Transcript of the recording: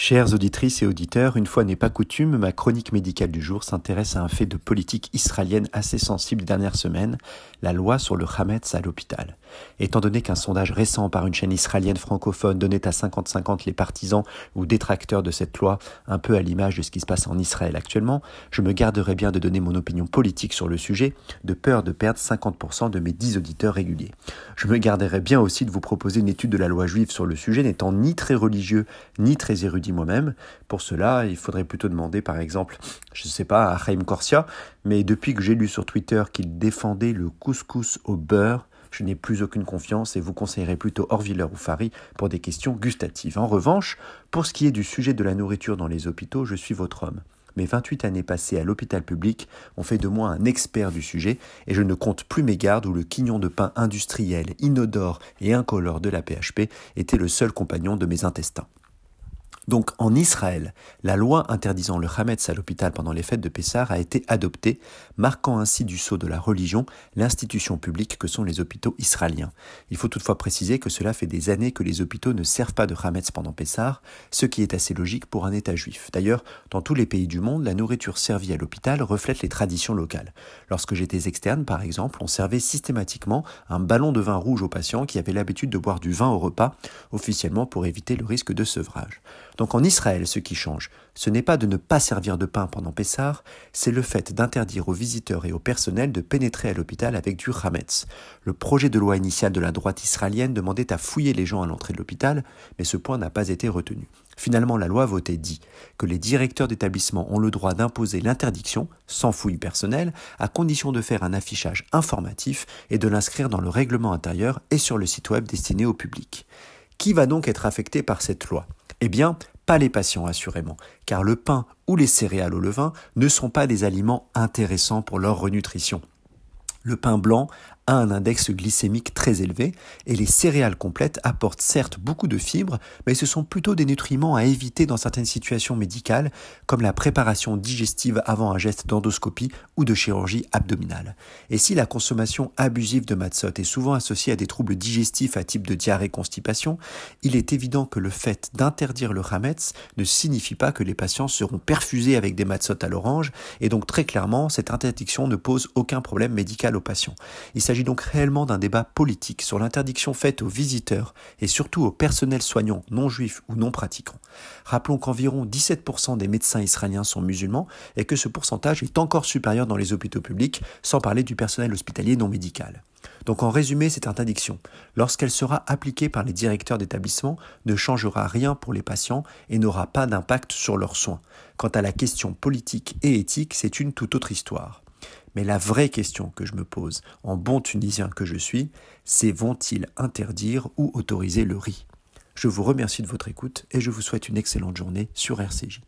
Chères auditrices et auditeurs, une fois n'est pas coutume, ma chronique médicale du jour s'intéresse à un fait de politique israélienne assez sensible des dernières semaines, la loi sur le Hametz à l'hôpital. Étant donné qu'un sondage récent par une chaîne israélienne francophone donnait à 50-50 les partisans ou détracteurs de cette loi, un peu à l'image de ce qui se passe en Israël actuellement, je me garderai bien de donner mon opinion politique sur le sujet, de peur de perdre 50% de mes 10 auditeurs réguliers. Je me garderai bien aussi de vous proposer une étude de la loi juive sur le sujet, n'étant ni très religieux, ni très érudit moi-même. Pour cela, il faudrait plutôt demander par exemple, je ne sais pas, à Chaim Corsia, mais depuis que j'ai lu sur Twitter qu'il défendait le couscous au beurre, je n'ai plus aucune confiance et vous conseillerais plutôt Orviller ou Fari pour des questions gustatives. En revanche, pour ce qui est du sujet de la nourriture dans les hôpitaux, je suis votre homme. Mes 28 années passées à l'hôpital public ont fait de moi un expert du sujet et je ne compte plus mes gardes où le quignon de pain industriel, inodore et incolore de la PHP était le seul compagnon de mes intestins. Donc en Israël, la loi interdisant le Hametz à l'hôpital pendant les fêtes de Pessah a été adoptée, marquant ainsi du sceau de la religion l'institution publique que sont les hôpitaux israéliens. Il faut toutefois préciser que cela fait des années que les hôpitaux ne servent pas de Hametz pendant Pessah, ce qui est assez logique pour un État juif. D'ailleurs, dans tous les pays du monde, la nourriture servie à l'hôpital reflète les traditions locales. Lorsque j'étais externe, par exemple, on servait systématiquement un ballon de vin rouge aux patients qui avaient l'habitude de boire du vin au repas, officiellement pour éviter le risque de sevrage. Donc en Israël, ce qui change, ce n'est pas de ne pas servir de pain pendant Pessah, c'est le fait d'interdire aux visiteurs et au personnel de pénétrer à l'hôpital avec du Hametz. Le projet de loi initial de la droite israélienne demandait à fouiller les gens à l'entrée de l'hôpital, mais ce point n'a pas été retenu. Finalement, la loi votée dit que les directeurs d'établissement ont le droit d'imposer l'interdiction, sans fouille personnelle, à condition de faire un affichage informatif et de l'inscrire dans le règlement intérieur et sur le site web destiné au public. Qui va donc être affecté par cette loi ? Eh bien, pas les patients assurément, car le pain ou les céréales au levain ne sont pas des aliments intéressants pour leur renutrition. Le pain blanc a un index glycémique très élevé et les céréales complètes apportent certes beaucoup de fibres, mais ce sont plutôt des nutriments à éviter dans certaines situations médicales, comme la préparation digestive avant un geste d'endoscopie ou de chirurgie abdominale. Et si la consommation abusive de matzot est souvent associée à des troubles digestifs à type de diarrhée-constipation, il est évident que le fait d'interdire le Hametz ne signifie pas que les patients seront perfusés avec des matzot à l'orange, et donc très clairement, cette interdiction ne pose aucun problème médical aux patients. Il s'agit donc réellement d'un débat politique sur l'interdiction faite aux visiteurs et surtout au personnel soignant non juif ou non pratiquant. Rappelons qu'environ 17% des médecins israéliens sont musulmans et que ce pourcentage est encore supérieur dans les hôpitaux publics, sans parler du personnel hospitalier non médical. Donc en résumé, cette interdiction, lorsqu'elle sera appliquée par les directeurs d'établissement, ne changera rien pour les patients et n'aura pas d'impact sur leurs soins. Quant à la question politique et éthique, c'est une toute autre histoire. Mais la vraie question que je me pose, en bon Tunisien que je suis, c'est vont-ils interdire ou autoriser le riz ? Je vous remercie de votre écoute et je vous souhaite une excellente journée sur RCJ.